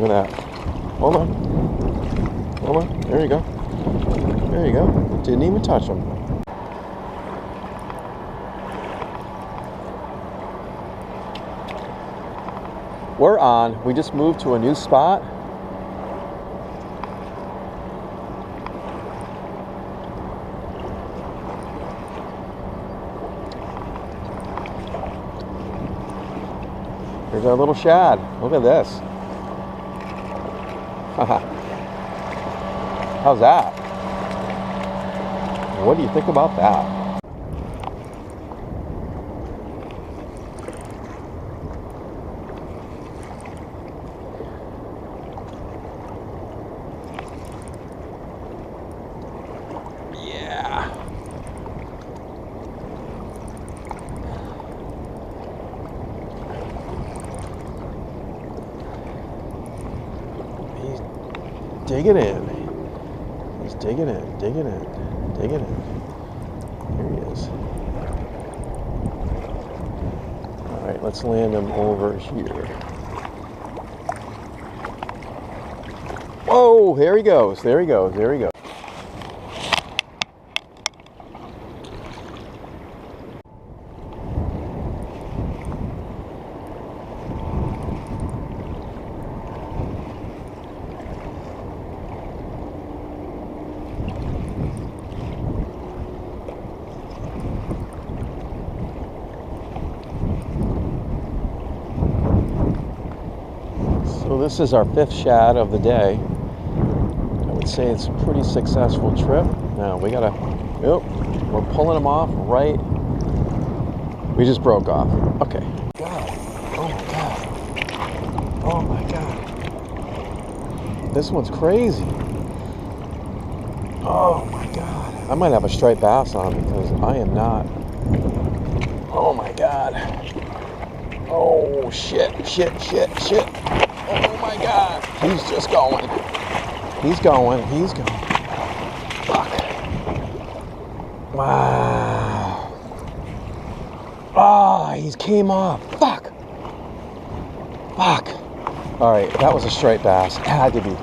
Look at that. Hold on. Hold on. There you go. There you go. Didn't even touch him. We're on. We just moved to a new spot. Here's our little shad. Look at this. How's that? What do you think about that? Yeah. He's digging in. He's digging in, digging in, digging in. Here he is. All right, let's land him over here. Whoa, there he goes, there he goes, there he goes. So this is our 5th shad of the day. I would say it's a pretty successful trip. Now we gotta, oh, we're pulling them off right. We just broke off. Okay. God. Oh my God. Oh my God. This one's crazy. Oh my God. I might have a striped bass on because I am not. Oh my God. Oh shit, shit, shit, shit. Oh my God. He's just going. He's going. He's going. Fuck. Wow. Ah, he came off. Fuck. Fuck. All right, that was a striped bass. Had to be.